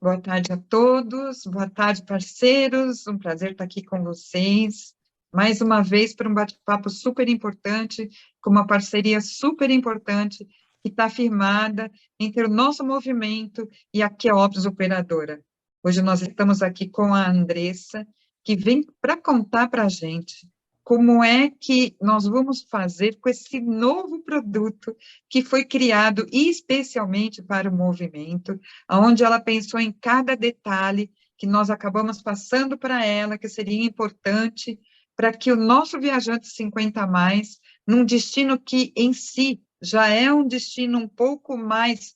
Boa tarde a todos, boa tarde, parceiros, um prazer estar aqui com vocês, mais uma vez para um bate-papo super importante, com uma parceria super importante, que está firmada entre o nosso movimento e a Queops Operadora. Hoje nós estamos aqui com a Andressa, que vem para contar para a gente como é que nós vamos fazer com esse novo produto que foi criado especialmente para o movimento, onde ela pensou em cada detalhe que nós acabamos passando para ela, que seria importante para que o nosso viajante 50 a mais, num destino que em si já é um destino um pouco mais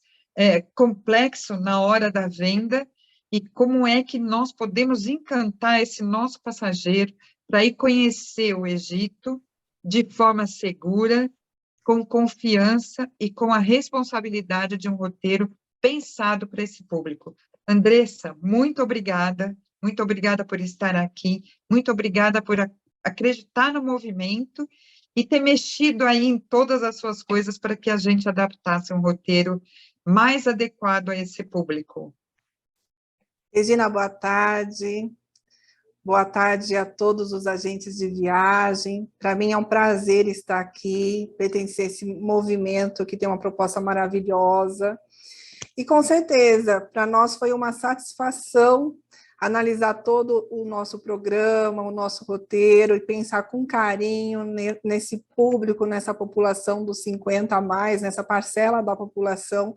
complexo na hora da venda, e como é que nós podemos encantar esse nosso passageiro para ir conhecer o Egito de forma segura, com confiança e com a responsabilidade de um roteiro pensado para esse público. Andressa, muito obrigada por estar aqui, muito obrigada por acreditar no movimento e ter mexido aí em todas as suas coisas para que a gente adaptasse um roteiro mais adequado a esse público. Regina, boa tarde. Boa tarde a todos os agentes de viagem. Para mim é um prazer estar aqui, pertencer a esse movimento que tem uma proposta maravilhosa. E com certeza, para nós foi uma satisfação analisar todo o nosso programa, o nosso roteiro, e pensar com carinho nesse público, nessa população dos 50 a mais, nessa parcela da população,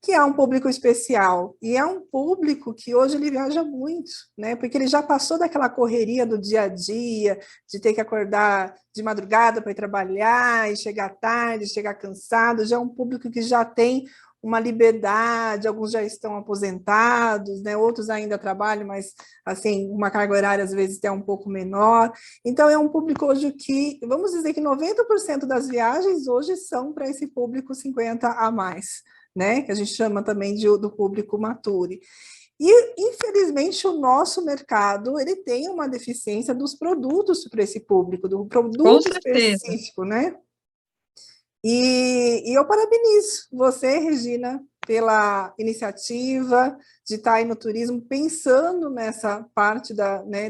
que é um público especial, e é um público que hoje ele viaja muito, né? Porque ele já passou daquela correria do dia a dia, de ter que acordar de madrugada para ir trabalhar, e chegar tarde, chegar cansado, já é um público que já tem uma liberdade, alguns já estão aposentados, né? Outros ainda trabalham, mas assim, uma carga horária às vezes é um pouco menor. Então é um público hoje que, vamos dizer que 90% das viagens hoje são para esse público 50 a mais, né? Que a gente chama também do público mature. E, infelizmente, o nosso mercado ele tem uma deficiência dos produtos para esse público, do produto específico, né? E eu parabenizo você, Regina, pela iniciativa de estar aí no turismo, pensando nessa parte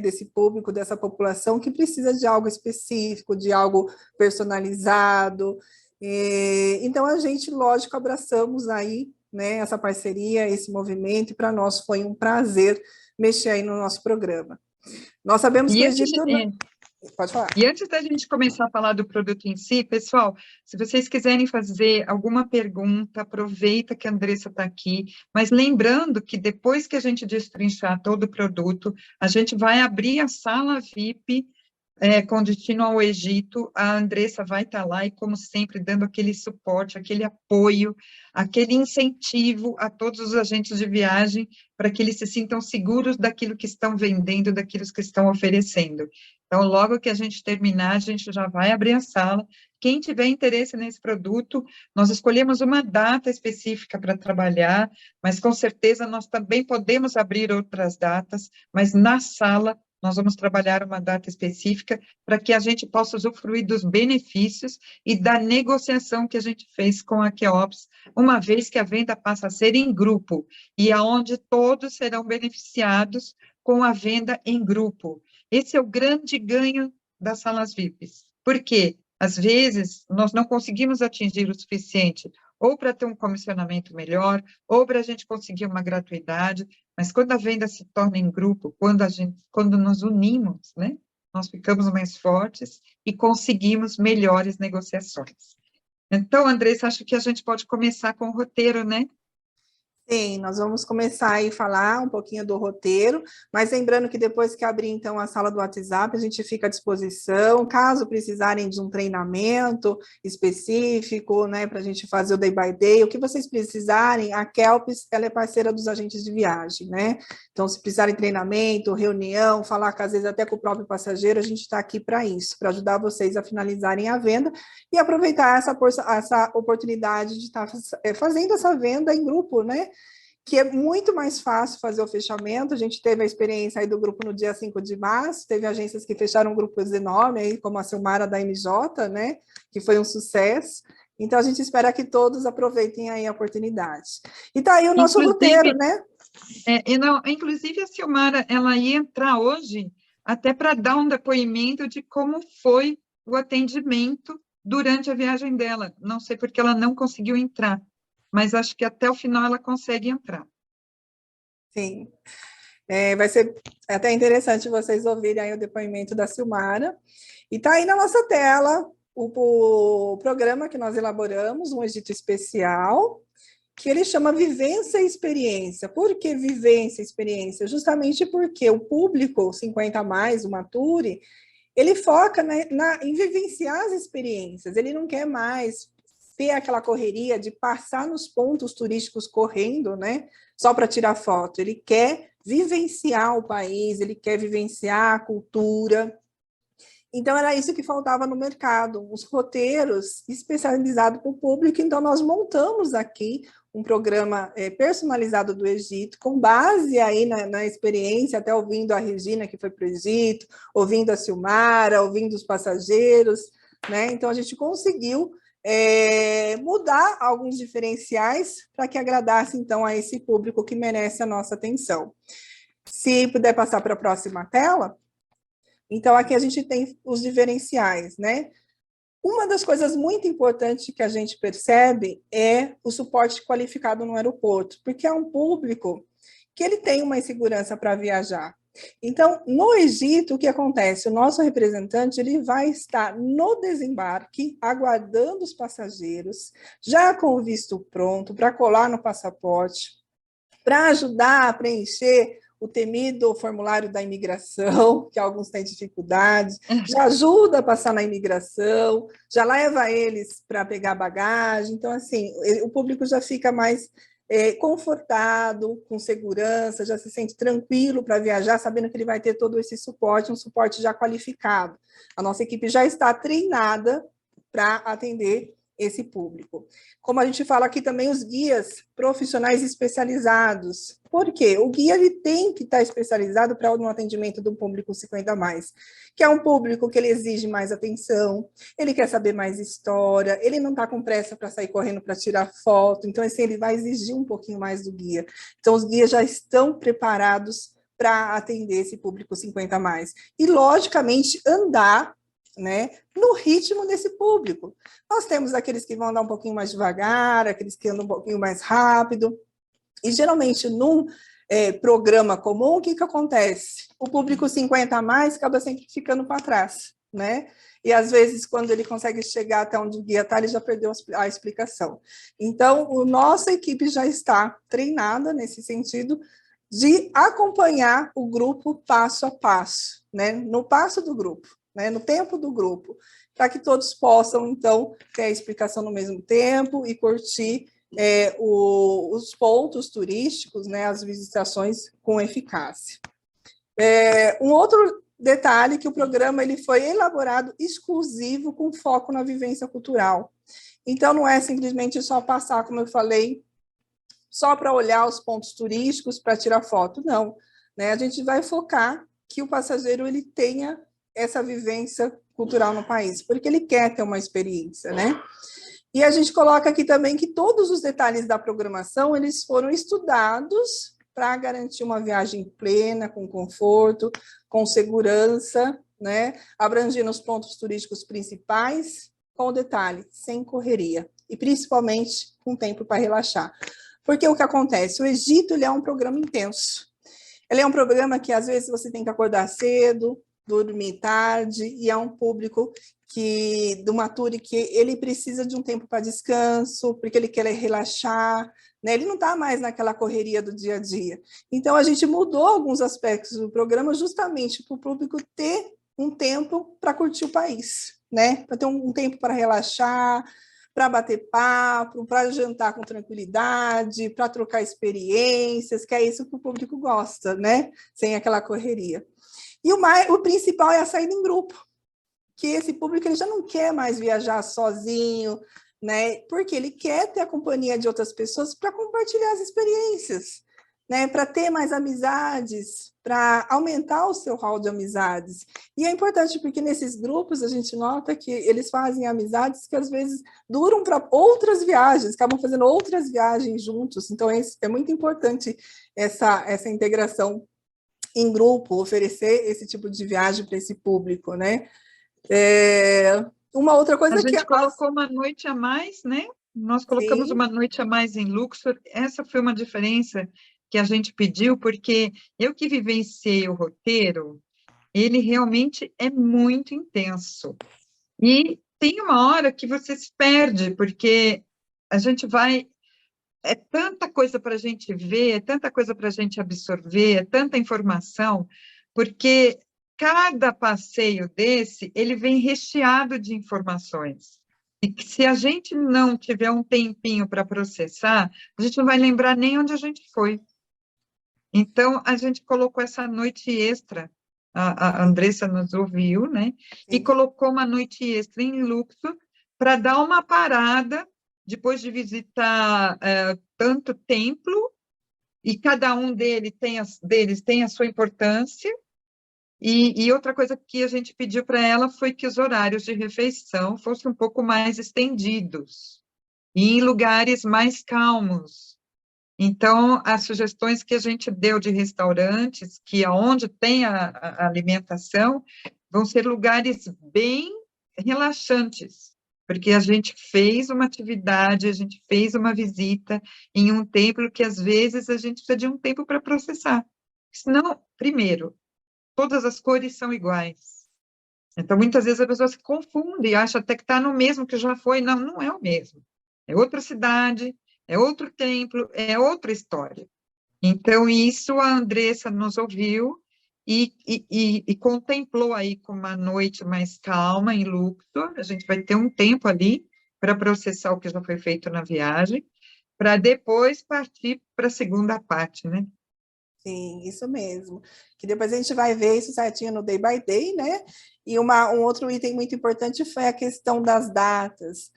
desse público, dessa população que precisa de algo específico, de algo personalizado. Então, a gente, lógico, abraçamos aí, né, essa parceria, esse movimento, e para nós foi um prazer mexer aí no nosso programa. Nós sabemos que o Egito... Pode falar. E antes da gente começar a falar do produto em si, pessoal, se vocês quiserem fazer alguma pergunta, aproveita que a Andressa está aqui, mas lembrando que depois que a gente destrinchar todo o produto, a gente vai abrir a sala VIP com destino ao Egito. A Andressa vai estar lá e, como sempre, dando aquele suporte, aquele apoio, aquele incentivo a todos os agentes de viagem para que eles se sintam seguros daquilo que estão vendendo, daquilo que estão oferecendo. Então, logo que a gente terminar, a gente já vai abrir a sala. Quem tiver interesse nesse produto, nós escolhemos uma data específica para trabalhar, mas com certeza nós também podemos abrir outras datas, mas na sala nós vamos trabalhar uma data específica para que a gente possa usufruir dos benefícios e da negociação que a gente fez com a Queops, uma vez que a venda passa a ser em grupo, e aonde todos serão beneficiados com a venda em grupo. Esse é o grande ganho das salas VIPs. Por quê? Às vezes, nós não conseguimos atingir o suficiente, ou para ter um comissionamento melhor, ou para a gente conseguir uma gratuidade, mas quando a venda se torna em grupo, quando nos unimos, né, nós ficamos mais fortes e conseguimos melhores negociações. Então, Andressa, acho que a gente pode começar com o roteiro, né? Sim, nós vamos começar aí a falar um pouquinho do roteiro, mas lembrando que depois que abrir, então, a sala do WhatsApp, a gente fica à disposição, caso precisarem de um treinamento específico, né, para a gente fazer o day by day, o que vocês precisarem, a Kelps, ela é parceira dos agentes de viagem, né? Então, se precisarem de treinamento, reunião, falar, às vezes, até com o próprio passageiro, a gente está aqui para isso, para ajudar vocês a finalizarem a venda e aproveitar essa oportunidade de estar fazendo essa venda em grupo, né? Que é muito mais fácil fazer o fechamento. A gente teve a experiência aí do grupo no dia 5 de março, teve agências que fecharam grupos enormes, aí, como a Silmara da MJ, né, que foi um sucesso. Então, a gente espera que todos aproveitem aí a oportunidade. E tá aí o nosso roteiro, né? E não, inclusive a Silmara, ela ia entrar hoje até para dar um depoimento de como foi o atendimento durante a viagem dela. Não sei porque ela não conseguiu entrar, mas acho que até o final ela consegue entrar. Sim. Vai ser até interessante vocês ouvirem aí o depoimento da Silmara. E está aí na nossa tela o programa que nós elaboramos, um Egito especial, que ele chama Vivência e Experiência. Por que vivência e experiência? Justamente porque o público 50 a mais, o Mature, ele foca em vivenciar as experiências, ele não quer mais ter aquela correria de passar nos pontos turísticos correndo, né, só para tirar foto, ele quer vivenciar o país, ele quer vivenciar a cultura. Então, era isso que faltava no mercado, os roteiros especializados para o público. Então, nós montamos aqui um programa personalizado do Egito, com base aí na experiência, até ouvindo a Regina, que foi para o Egito, ouvindo a Silmara, ouvindo os passageiros, né? Então, a gente conseguiu mudar alguns diferenciais para que agradasse, então, a esse público que merece a nossa atenção. Se puder passar para a próxima tela. Então, aqui a gente tem os diferenciais, né? Uma das coisas muito importantes que a gente percebe é o suporte qualificado no aeroporto, porque é um público que ele tem uma insegurança para viajar. Então, no Egito, o que acontece? O nosso representante ele vai estar no desembarque, aguardando os passageiros, já com o visto pronto, para colar no passaporte, para ajudar a preencher o temido formulário da imigração, que alguns têm dificuldade, já ajuda a passar na imigração, já leva eles para pegar bagagem. Então, assim, o público já fica mais confortado, com segurança, já se sente tranquilo para viajar, sabendo que ele vai ter todo esse suporte, um suporte já qualificado. A nossa equipe já está treinada para atender esse público. Como a gente fala aqui também, os guias profissionais especializados. Por quê? O guia ele tem que estar especializado para um atendimento do público 50 a mais, que é um público que ele exige mais atenção, ele quer saber mais história, ele não está com pressa para sair correndo para tirar foto, então assim, ele vai exigir um pouquinho mais do guia. Então os guias já estão preparados para atender esse público 50 a mais. E, logicamente, andar, né, no ritmo desse público. Nós temos aqueles que vão andar um pouquinho mais devagar, aqueles que andam um pouquinho mais rápido, e geralmente num programa comum, o que acontece? O público 50 a mais acaba sempre ficando para trás, né? E às vezes, quando ele consegue chegar até onde o guia está, ele já perdeu a explicação. Então, a nossa equipe já está treinada nesse sentido de acompanhar o grupo passo a passo, né? No passo do grupo, né? No tempo do grupo, para que todos possam, então, ter a explicação no mesmo tempo e curtir os pontos turísticos, né? As visitações com eficácia. Um outro detalhe que o programa ele foi elaborado exclusivo com foco na vivência cultural. Então, não é simplesmente só passar, como eu falei, só para olhar os pontos turísticos, para tirar foto, não. Né? A gente vai focar que o passageiro ele tenha essa vivência cultural no país, porque ele quer ter uma experiência, né? E a gente coloca aqui também que todos os detalhes da programação, eles foram estudados para garantir uma viagem plena, com conforto, com segurança, né? Abrangendo os pontos turísticos principais, com o detalhe, sem correria, e principalmente com tempo para relaxar. Porque o que acontece? O Egito ele é um programa intenso. Ele é um programa que, às vezes, você tem que acordar cedo, dormir tarde, e é um público do Mature que ele precisa de um tempo para descanso, porque ele quer relaxar, né? Ele não está mais naquela correria do dia a dia. Então, a gente mudou alguns aspectos do programa justamente para o público ter um tempo para curtir o país, né? Para ter um tempo para relaxar, para bater papo, para jantar com tranquilidade, para trocar experiências, que é isso que o público gosta, né? Sem aquela correria. E o principal é a saída em grupo, que esse público ele já não quer mais viajar sozinho, né? Porque ele quer ter a companhia de outras pessoas para compartilhar as experiências. né, para ter mais amizades, para aumentar o seu hall de amizades. E é importante porque nesses grupos a gente nota que eles fazem amizades que às vezes duram para outras viagens, acabam fazendo outras viagens juntos. Então é muito importante essa integração em grupo, oferecer esse tipo de viagem para esse público, né? Uma outra A coisa que... gente colocou uma noite a mais, né? Nós colocamos Sim. uma noite a mais em Luxor. Essa foi uma diferença que a gente pediu, porque eu que vivenciei o roteiro, ele realmente é muito intenso. E tem uma hora que você se perde, porque a gente vai... É tanta coisa para a gente ver, é tanta coisa para a gente absorver, é tanta informação, porque cada passeio desse, ele vem recheado de informações. E que se a gente não tiver um tempinho para processar, a gente não vai lembrar nem onde a gente foi. Então, a gente colocou essa noite extra, a Andressa nos ouviu, né? E colocou uma noite extra em Luxor para dar uma parada, depois de visitar tanto templo, e cada um deles tem a sua importância. E outra coisa que a gente pediu para ela foi que os horários de refeição fossem um pouco mais estendidos, e em lugares mais calmos. Então, as sugestões que a gente deu de restaurantes, que aonde tem a alimentação, vão ser lugares bem relaxantes, porque a gente fez uma atividade, a gente fez uma visita em um templo que, às vezes, a gente precisa de um tempo para processar. Senão, primeiro, todas as cores são iguais. Então, muitas vezes a pessoa se confunde e acha até que está no mesmo que já foi. Não, não é o mesmo. É outra cidade, é outro templo, é outra história. Então, isso a Andressa nos ouviu e contemplou aí com uma noite mais calma em Luxor. A gente vai ter um tempo ali para processar o que já foi feito na viagem, para depois partir para a segunda parte, né? Sim, isso mesmo. Que depois a gente vai ver isso certinho no Day by Day, né? E um outro item muito importante foi a questão das datas,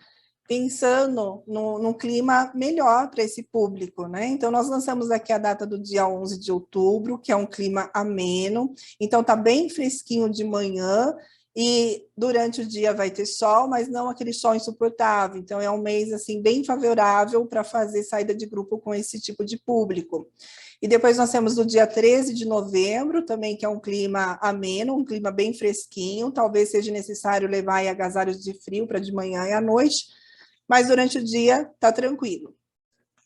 pensando num clima melhor para esse público, né? Então, nós lançamos aqui a data do dia 11 de outubro, que é um clima ameno, então tá bem fresquinho de manhã, e durante o dia vai ter sol, mas não aquele sol insuportável. Então, é um mês, assim, bem favorável para fazer saída de grupo com esse tipo de público. E depois nós temos o dia 13 de novembro, também, que é um clima ameno, um clima bem fresquinho, talvez seja necessário levar agasalhos de frio para de manhã e à noite, mas durante o dia está tranquilo.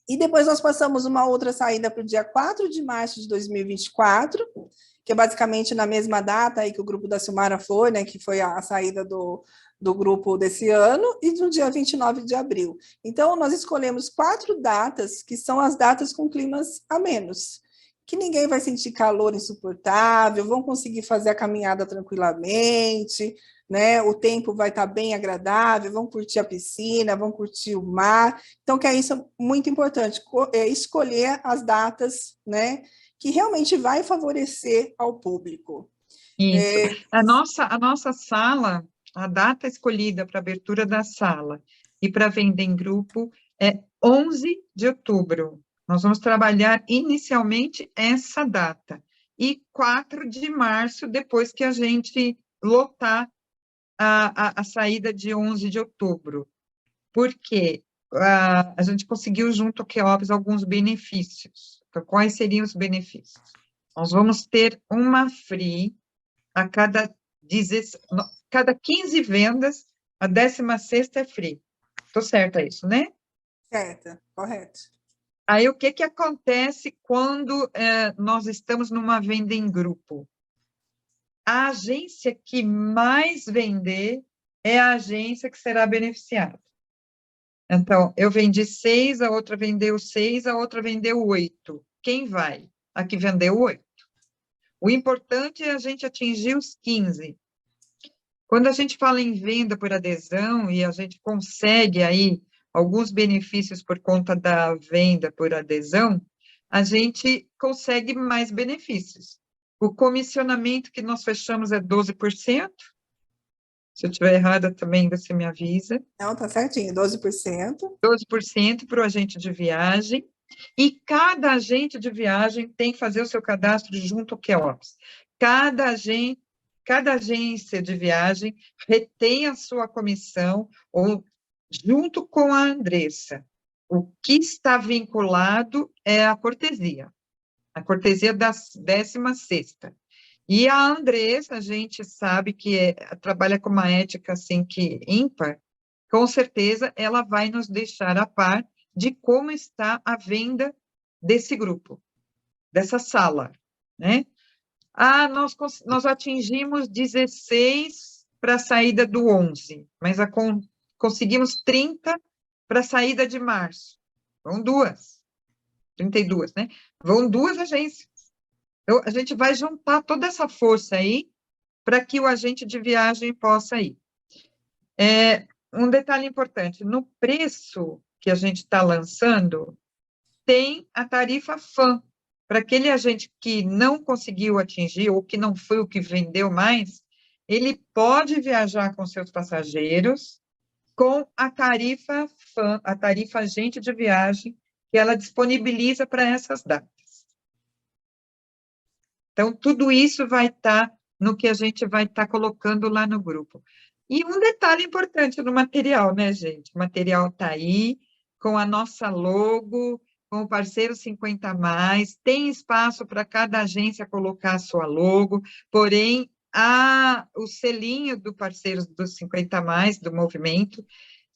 E depois nós passamos uma outra saída para o dia 4 de março de 2024, que é basicamente na mesma data aí que o grupo da Silmara foi, né, que foi a saída do grupo desse ano, e no dia 29 de abril. Então, nós escolhemos 4 datas, que são as datas com climas amenos, que ninguém vai sentir calor insuportável, vão conseguir fazer a caminhada tranquilamente, né? O tempo vai estar bem agradável, vão curtir a piscina, vão curtir o mar. Então, que é isso muito importante, escolher as datas, né, que realmente vai favorecer ao público. Isso. A nossa sala, a data escolhida para abertura da sala e para venda em grupo é 11 de outubro. Nós vamos trabalhar inicialmente essa data. E 4 de março, depois que a gente lotar a saída de 11 de outubro. Porque a gente conseguiu, junto ao Queops, alguns benefícios. Então, quais seriam os benefícios? Nós vamos ter uma free a cada 15 vendas, a 16ª é free. Estou certa isso, né? Certa, correto. Aí, o que acontece quando nós estamos numa venda em grupo? A agência que mais vender é a agência que será beneficiada. Então, eu vendi 6, a outra vendeu 6, a outra vendeu 8. Quem vai? A que vendeu 8. O importante é a gente atingir os 15. Quando a gente fala em venda por adesão e a gente consegue aí alguns benefícios por conta da venda por adesão, a gente consegue mais benefícios. O comissionamento que nós fechamos é 12%. Se eu estiver errada também, você me avisa. Não, tá certinho, 12%. 12% para o agente de viagem. E cada agente de viagem tem que fazer o seu cadastro junto ao QEOPS. Cada agência de viagem retém a sua comissão, ou junto com a Andressa. O que está vinculado é a cortesia da 16ª. E a Andressa, a gente sabe que trabalha com uma ética assim que ímpar, com certeza ela vai nos deixar a par de como está a venda desse grupo, dessa sala, né? Nós atingimos 16 para a saída do 11, mas conseguimos 30 para a saída de março. Vão 32, né? Vão 2 agências. Então, a gente vai juntar toda essa força aí para que o agente de viagem possa ir. Um detalhe importante, no preço que a gente está lançando, tem a tarifa FAM. Para aquele agente que não conseguiu atingir, ou que não foi o que vendeu mais, ele pode viajar com seus passageiros com a tarifa FAM, a tarifa agente de viagem, que ela disponibiliza para essas datas. Então, tudo isso vai estar no que a gente vai estar colocando lá no grupo. E um detalhe importante no material, né, gente? O material está aí, com a nossa logo, com o parceiro 50+, tem espaço para cada agência colocar a sua logo, porém, o selinho do parceiro dos 50+, do movimento,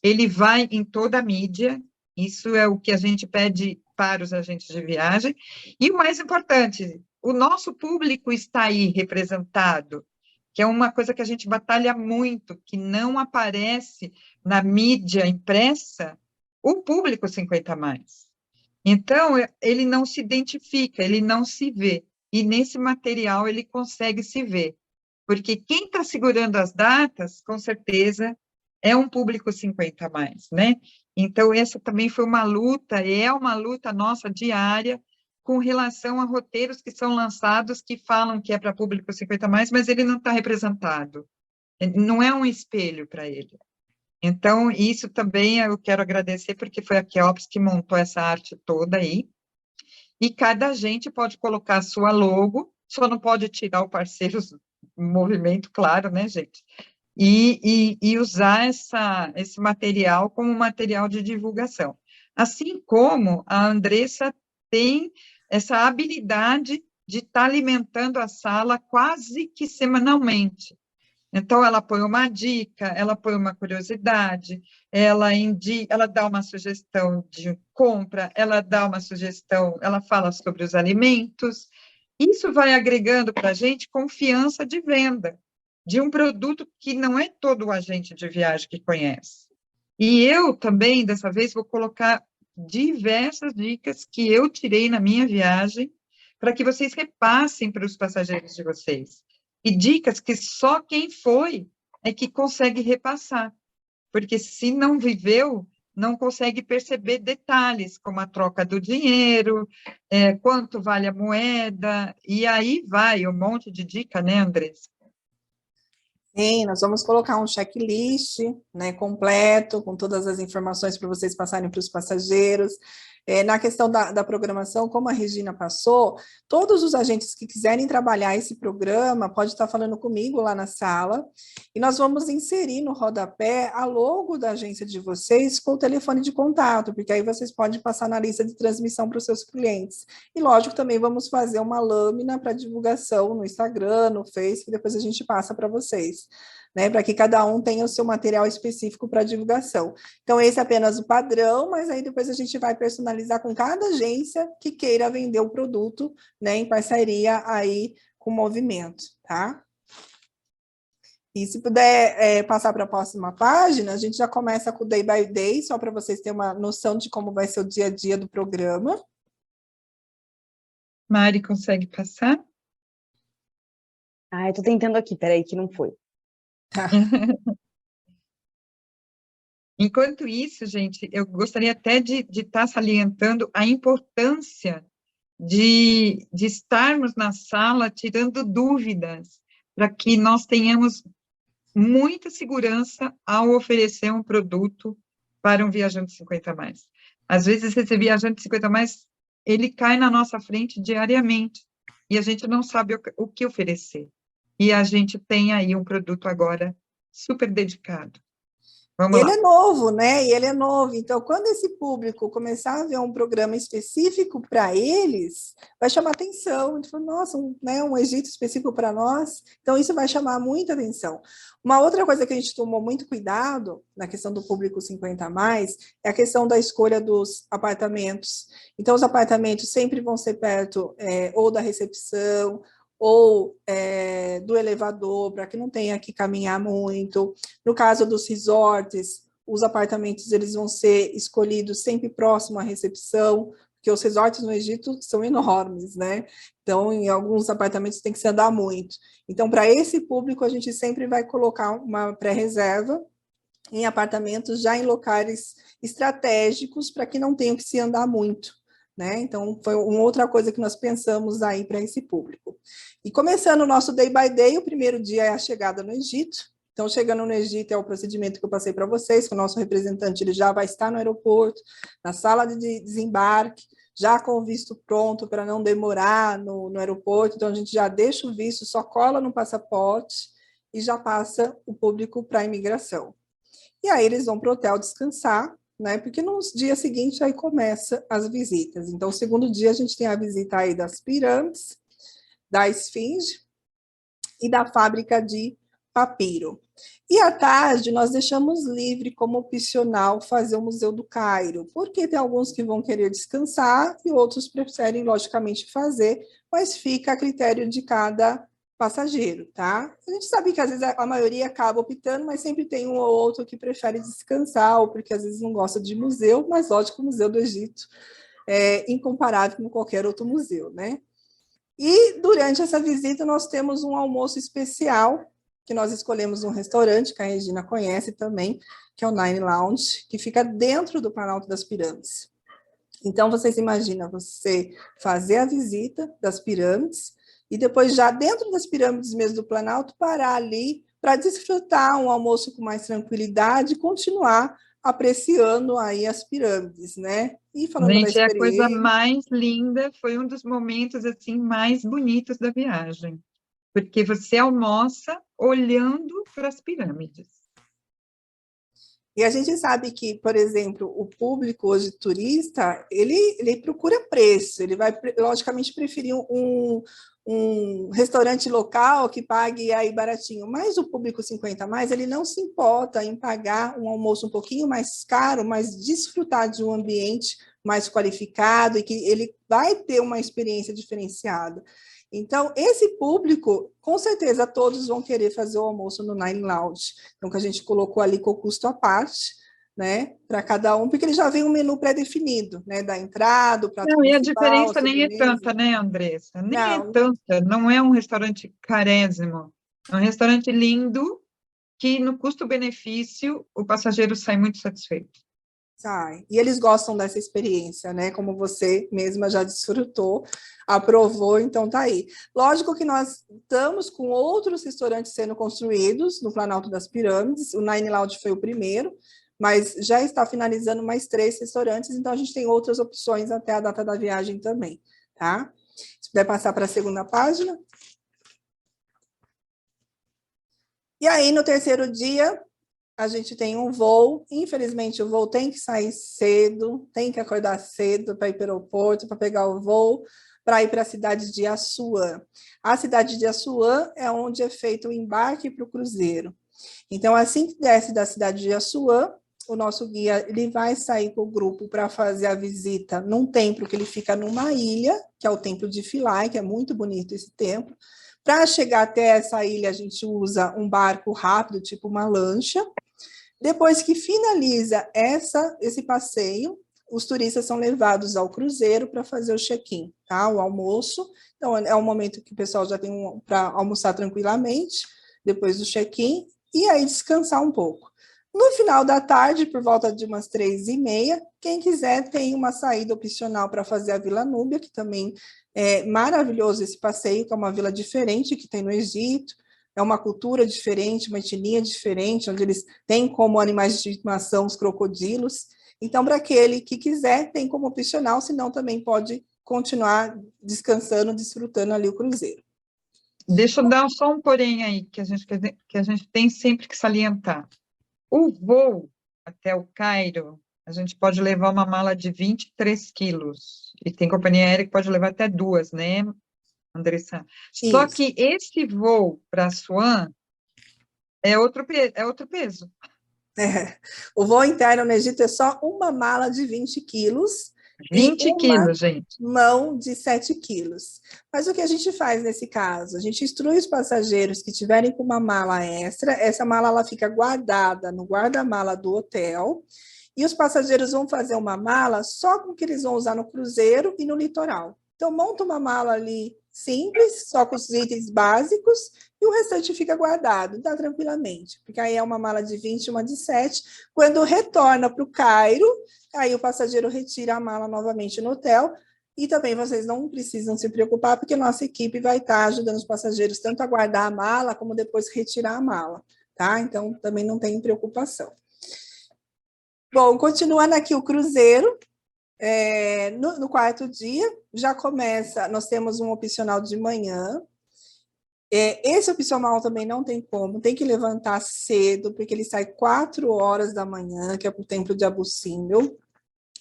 ele vai em toda a mídia, isso é o que a gente pede para os agentes de viagem, e o mais importante, o nosso público está aí representado, que é uma coisa que a gente batalha muito, que não aparece na mídia impressa, o público 50+. Então, ele não se identifica, ele não se vê, e nesse material ele consegue se ver, porque quem está segurando as datas, com certeza, é um público 50+, né? Então, essa também foi uma luta, e é uma luta nossa diária, com relação a roteiros que são lançados, que falam que é para público 50+, mas ele não está representado, não é um espelho para ele. Então, isso também eu quero agradecer, porque foi a QEOPS que montou essa arte toda aí, e cada agente pode colocar a sua logo, só não pode tirar o parceiro movimento, claro, né, gente? E usar esse material como material de divulgação. Assim como a Andressa tem essa habilidade de estar alimentando a sala quase que semanalmente. Então, ela põe uma dica, ela põe uma curiosidade, ela dá uma sugestão de compra, ela dá uma sugestão, ela fala sobre os alimentos. Isso vai agregando para a gente confiança de venda de um produto que não é todo o agente de viagem que conhece. E eu também, dessa vez, vou colocar diversas dicas que eu tirei na minha viagem para que vocês repassem para os passageiros de vocês. E dicas que só quem foi é que consegue repassar, porque se não viveu, não consegue perceber detalhes, como a troca do dinheiro, quanto vale a moeda, e aí vai um monte de dica, né, Andressa? Sim, nós vamos colocar um checklist, né, completo, com todas as informações para vocês passarem para os passageiros. Na questão da programação, como a Regina passou, todos os agentes que quiserem trabalhar esse programa, pode estar falando comigo lá na sala, e nós vamos inserir no rodapé a logo da agência de vocês com o telefone de contato, porque aí vocês podem passar na lista de transmissão para os seus clientes. E, lógico, também vamos fazer uma lâmina para divulgação no Instagram, no Face, que depois a gente passa para vocês, né, para que cada um tenha o seu material específico para divulgação. Então, esse é apenas o padrão, mas aí depois a gente vai personalizar com cada agência que queira vender o produto, né, em parceria aí com o movimento, tá? E se puder passar para a próxima página, a gente já começa com o Day by Day, só para vocês terem uma noção de como vai ser o dia a dia do programa. Mari, consegue passar? Eu tô tentando aqui, peraí, que não foi. Enquanto isso, gente, eu gostaria até de estar salientando a importância de estarmos na sala tirando dúvidas, para que nós tenhamos muita segurança ao oferecer um produto para um viajante 50+. Às vezes, esse viajante 50 mais, ele cai na nossa frente diariamente, e a gente não sabe o que oferecer. E a gente tem aí um produto agora super dedicado. E Vamos ele lá. é novo, né? E ele é novo. Então, quando esse público começar a ver um programa específico para eles, vai chamar atenção. Ele fala, nossa, um Egito específico para nós. Então, isso vai chamar muita atenção. Uma outra coisa que a gente tomou muito cuidado na questão do público 50 a mais é a questão da escolha dos apartamentos. Então, os apartamentos sempre vão ser perto ou da recepção, ou do elevador, para que não tenha que caminhar muito. No caso dos resorts, os apartamentos eles vão ser escolhidos sempre próximo à recepção, porque os resorts no Egito são enormes, né? Então, em alguns apartamentos tem que se andar muito. Então, para esse público, a gente sempre vai colocar uma pré-reserva em apartamentos já em locais estratégicos para que não tenham que se andar muito, né? Então, foi uma outra coisa que nós pensamos aí para esse público. E começando o nosso day by day, o primeiro dia é a chegada no Egito. Então, chegando no Egito é o procedimento que eu passei para vocês, que o nosso representante ele já vai estar no aeroporto, na sala de desembarque, já com o visto pronto para não demorar no aeroporto. Então, a gente já deixa o visto, só cola no passaporte e já passa o público para a imigração. E aí eles vão para o hotel descansar, né? Porque no dia seguinte aí começa as visitas. Então, o segundo dia a gente tem a visita aí das pirâmides, da esfinge e da fábrica de papiro. E à tarde nós deixamos livre como opcional fazer o Museu do Cairo, porque tem alguns que vão querer descansar e outros preferem, logicamente, fazer, mas fica a critério de cada passageiro, tá? A gente sabe que às vezes a maioria acaba optando, mas sempre tem um ou outro que prefere descansar, ou porque às vezes não gosta de museu, mas lógico, o Museu do Egito é incomparável com qualquer outro museu, né? E durante essa visita nós temos um almoço especial, que nós escolhemos um restaurante, que a Regina conhece também, que é o Nine Lounge, que fica dentro do Planalto das Pirâmides. Então, vocês imaginam você fazer a visita das pirâmides e depois, já dentro das pirâmides mesmo do Planalto, parar ali para desfrutar um almoço com mais tranquilidade e continuar apreciando aí as pirâmides, né? E falando da Gente, é a coisa experiência... mais linda, foi um dos momentos assim mais bonitos da viagem, porque você almoça olhando para as pirâmides. E a gente sabe que, por exemplo, o público hoje turista, ele procura preço, ele vai, logicamente, preferir um restaurante local que pague aí baratinho, mas o público 50 a mais, ele não se importa em pagar um almoço um pouquinho mais caro, mas desfrutar de um ambiente mais qualificado e que ele vai ter uma experiência diferenciada. Então, esse público, com certeza, todos vão querer fazer o almoço no Nine Lounge. Então, que a gente colocou ali com o custo à parte, né, para cada um, porque ele já vem um menu pré-definido, né, da entrada, o prato Não, e a principal, diferença nem é sobremesa. tanta, né, Andressa? Nem é Não, tanta, não é um restaurante carésimo, é um restaurante lindo que no custo-benefício o passageiro sai muito satisfeito. sai. E eles gostam dessa experiência, né? Como você mesma já desfrutou, aprovou, então tá aí. Lógico que nós estamos com outros restaurantes sendo construídos no Planalto das Pirâmides, o Nine Lounge foi o primeiro, mas já está finalizando mais 3 restaurantes, então a gente tem outras opções até a data da viagem também, tá? Se puder passar para a segunda página. E aí, no terceiro dia, a gente tem um voo, infelizmente o voo tem que sair cedo, tem que acordar cedo para ir para o aeroporto, para pegar o voo, para ir para a cidade de Assuã. A cidade de Assuã é onde é feito o embarque para o cruzeiro. Então, assim que desce da cidade de Assuã, o nosso guia ele vai sair com o grupo para fazer a visita num templo que ele fica numa ilha, que é o Templo de Philae, que é muito bonito esse templo. Para chegar até essa ilha, a gente usa um barco rápido, tipo uma lancha. Depois que finaliza esse passeio, os turistas são levados ao cruzeiro para fazer o check-in, tá? O almoço. Então, é um momento que o pessoal já tem para almoçar tranquilamente, depois do check-in, e aí descansar um pouco. No final da tarde, por volta de umas 3h30, quem quiser tem uma saída opcional para fazer a Vila Núbia, que também é maravilhoso esse passeio, que é uma vila diferente que tem no Egito, é uma cultura diferente, uma etnia diferente, onde eles têm como animais de estimação os crocodilos. Então, para aquele que quiser, tem como opcional, senão também pode continuar descansando, desfrutando ali o cruzeiro. Deixa eu dar só um porém aí, que a gente tem sempre que salientar. O voo até o Cairo, a gente pode levar uma mala de 23 quilos. E tem companhia aérea que pode levar até 2, né, Andressa? Só Isso. que esse voo para Assuã é outro peso. O voo interno no Egito é só uma mala de 20 quilos e 20 uma quilos, gente. mão de 7 quilos. Mas o que a gente faz nesse caso? A gente instrui os passageiros que tiverem com uma mala extra, essa mala ela fica guardada no guarda-mala do hotel, e os passageiros vão fazer uma mala só com o que eles vão usar no cruzeiro e no litoral. Então, monta uma mala ali simples, só com os itens básicos, e o restante fica guardado, dá tranquilamente, porque aí é uma mala de 20 e uma de 7. Quando retorna para o Cairo, aí o passageiro retira a mala novamente no hotel, e também vocês não precisam se preocupar, porque nossa equipe vai estar ajudando os passageiros tanto a guardar a mala, como depois retirar a mala, tá? Então, também não tem preocupação. Bom, continuando aqui o cruzeiro, no quarto dia, já começa, nós temos um opcional de manhã. Esse opcional também não tem como, tem que levantar cedo, porque ele sai 4 horas da manhã, que é para o templo de Abu Simbel.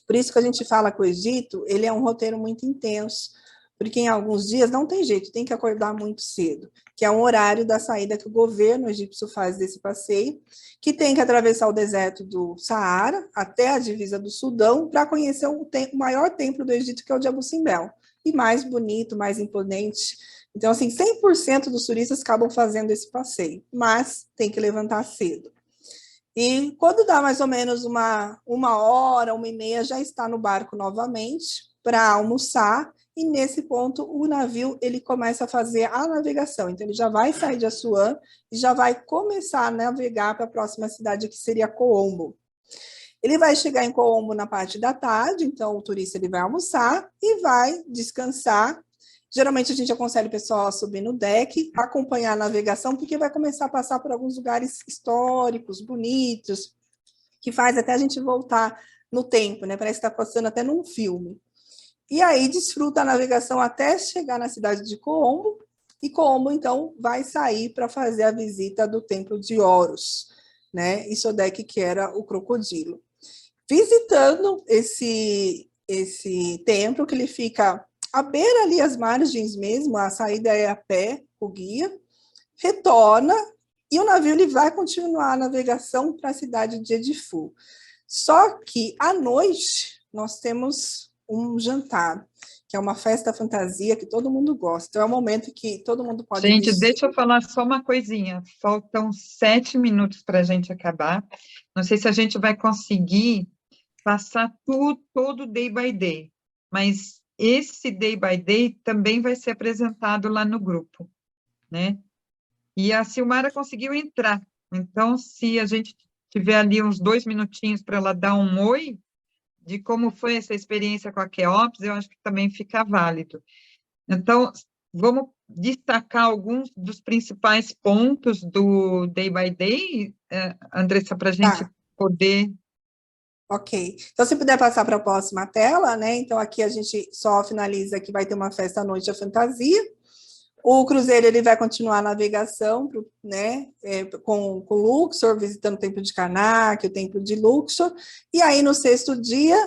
Por isso que a gente fala que o Egito, ele é um roteiro muito intenso, porque em alguns dias não tem jeito, tem que acordar muito cedo, que é um horário da saída que o governo egípcio faz desse passeio, que tem que atravessar o deserto do Saara até a divisa do Sudão para conhecer o maior templo do Egito, que é o de Abu Simbel, e mais bonito, mais imponente. Então, assim, 100% dos turistas acabam fazendo esse passeio, mas tem que levantar cedo. E quando dá mais ou menos uma hora, 1h30, já está no barco novamente para almoçar, e nesse ponto o navio ele começa a fazer a navegação. Então, ele já vai sair de Assuã e já vai começar a navegar para a próxima cidade, que seria Coombo. Ele vai chegar em Coombo na parte da tarde, então o turista ele vai almoçar e vai descansar. Geralmente a gente aconselha o pessoal a subir no deck, acompanhar a navegação, porque vai começar a passar por alguns lugares históricos, bonitos, que faz até a gente voltar no tempo, né? Parece que está passando até num filme. E aí desfruta a navegação até chegar na cidade de Coombo, e Coombo, então, vai sair para fazer a visita do templo de Horus, né? E Sodek, que era o crocodilo. Visitando esse templo, que ele fica à beira ali, as margens mesmo, a saída é a pé, o guia, retorna, e o navio ele vai continuar a navegação para a cidade de Edifu. Só que, à noite, nós temos um jantar, que é uma festa fantasia que todo mundo gosta. Então, é um momento que todo mundo pode Gente, vestir. deixa eu falar só uma coisinha. Faltam 7 minutos para a gente acabar. Não sei se a gente vai conseguir passar todo day by day, mas esse day by day também vai ser apresentado lá no grupo, né? E a Silmara conseguiu entrar. Então, se a gente tiver ali uns 2 minutinhos para ela dar um oi de como foi essa experiência com a Queops, eu acho que também fica válido. Então, vamos destacar alguns dos principais pontos do Day by Day, Andressa, para a gente poder... Ok. Então, se puder passar para a próxima tela, né? Então, aqui a gente só finaliza que vai ter uma festa à noite à fantasia. O cruzeiro ele vai continuar a navegação, né, com Luxor, visitando o templo de Karnak, o templo de Luxor, e aí no 6º dia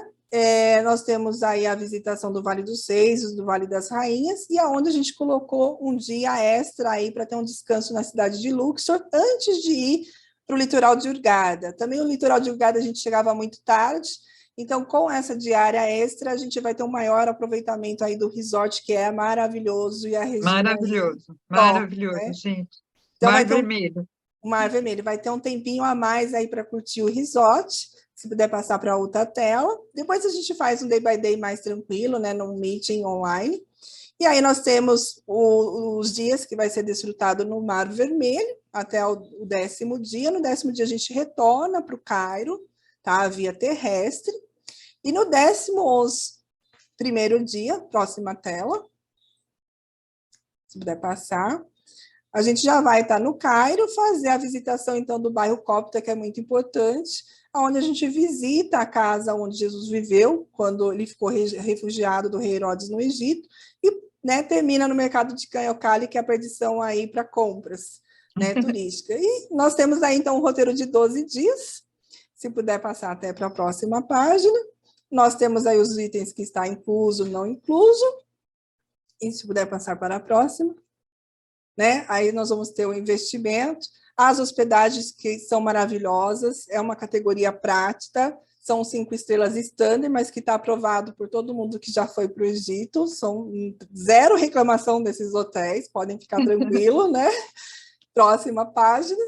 nós temos aí a visitação do Vale dos Seis, do Vale das Rainhas, e aonde a gente colocou um dia extra aí para ter um descanso na cidade de Luxor, antes de ir para o litoral de Hurghada. Também o litoral de Hurghada a gente chegava muito tarde, então, com essa diária extra, a gente vai ter um maior aproveitamento aí do resort, que é maravilhoso, e a região Maravilhoso, top, maravilhoso, né? gente. Então, Mar vai ter Vermelho. um Mar Vermelho, vai ter um tempinho a mais aí para curtir o resort, se puder passar para outra tela. Depois a gente faz um day by day mais tranquilo, né, num meeting online. E aí nós temos os dias que vai ser desfrutado no Mar Vermelho, até o 10º dia. No 10º dia a gente retorna para o Cairo, tá? A via terrestre. E no 11º dia, próxima tela, se puder passar, a gente já vai estar no Cairo, fazer a visitação, então, do bairro Cópita, que é muito importante. onde a gente visita a casa onde Jesus viveu, quando ele ficou refugiado do rei Herodes no Egito, e, né, termina no mercado de Caiocali, que é a perdição aí para compras, né, turística. E nós temos aí, então, um roteiro de 12 dias, se puder passar até para a próxima página. Nós temos aí os itens que está incluso, não incluso, e se puder passar para a próxima, né? Aí nós vamos ter o investimento, as hospedagens que são maravilhosas, é uma categoria prática, são 5 estrelas standard, mas que está aprovado por todo mundo que já foi para o Egito, são zero reclamação desses hotéis, podem ficar tranquilos, né? Próxima página.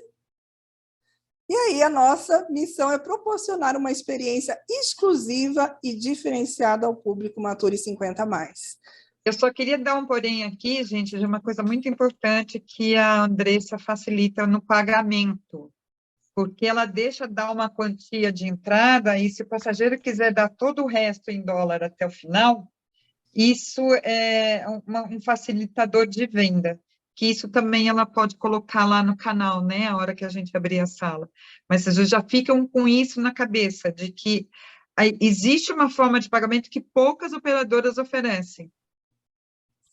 E aí a nossa missão é proporcionar uma experiência exclusiva e diferenciada ao público Maturi 50+. Eu só queria dar um porém aqui, gente, de uma coisa muito importante que a Andressa facilita no pagamento, porque ela deixa dar uma quantia de entrada e se o passageiro quiser dar todo o resto em dólar até o final, isso é um facilitador de venda, que isso também ela pode colocar lá no canal, né, a hora que a gente abrir a sala. Mas vocês já ficam com isso na cabeça, de que existe uma forma de pagamento que poucas operadoras oferecem.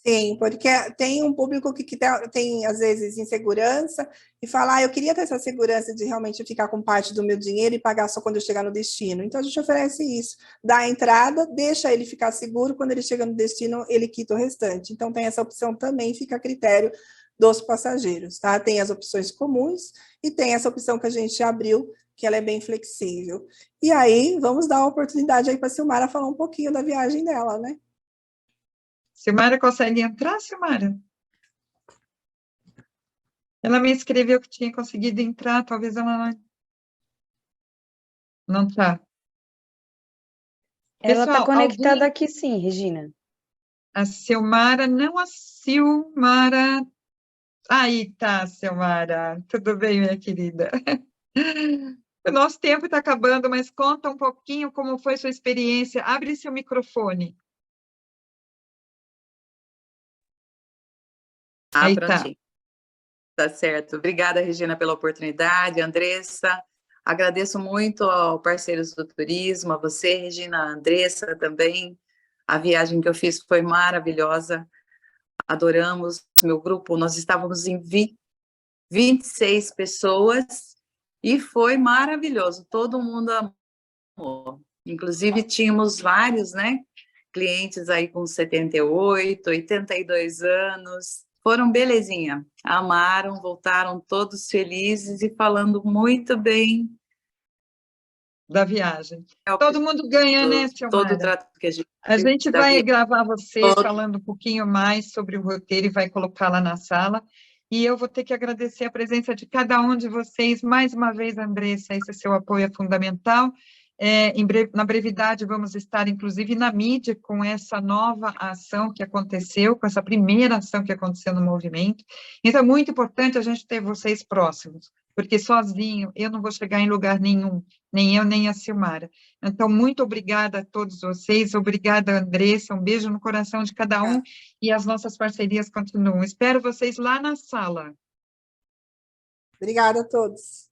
Sim, porque tem um público que tem, às vezes, insegurança e fala, eu queria ter essa segurança de realmente ficar com parte do meu dinheiro e pagar só quando eu chegar no destino. Então, a gente oferece isso. Dá a entrada, deixa ele ficar seguro, quando ele chega no destino, ele quita o restante. Então, tem essa opção também, fica a critério dos passageiros, tá? Tem as opções comuns e tem essa opção que a gente abriu, que ela é bem flexível. E aí, vamos dar a oportunidade aí para a Silmara falar um pouquinho da viagem dela, né? Silmara consegue entrar, Silmara? Ela me escreveu que tinha conseguido entrar, talvez ela não está. Ela está conectada aqui sim, Regina. A Silmara, não a Silmara. Aí tá, Silmara. Tudo bem, minha querida? O nosso tempo está acabando, mas conta um pouquinho como foi sua experiência. Abre seu microfone. Aí prontinho. Tá certo. Obrigada, Regina, pela oportunidade. Andressa, agradeço muito ao Parceiros do Turismo, a você, Regina, a Andressa também. A viagem que eu fiz foi maravilhosa. Adoramos meu grupo. Nós estávamos em 26 pessoas e foi maravilhoso. Todo mundo amou. Inclusive, tínhamos vários, né? Clientes aí com 78, 82 anos. Foram belezinha, amaram, voltaram todos felizes e falando muito bem da viagem. Todo mundo ganha, né, Silmara? Todo o trato que a gente vai gravar você falando um pouquinho mais sobre o roteiro e vai colocar lá na sala. E eu vou ter que agradecer a presença de cada um de vocês. Mais uma vez, Andressa, esse seu apoio é fundamental. Na brevidade, vamos estar, inclusive, na mídia com essa nova ação que aconteceu, com essa primeira ação que aconteceu no movimento. Então, é muito importante a gente ter vocês próximos, porque sozinho eu não vou chegar em lugar nenhum, nem eu, nem a Silmara. Então, muito obrigada a todos vocês, obrigada, Andressa, um beijo no coração de cada um, e as nossas parcerias continuam. Espero vocês lá na sala. Obrigada a todos.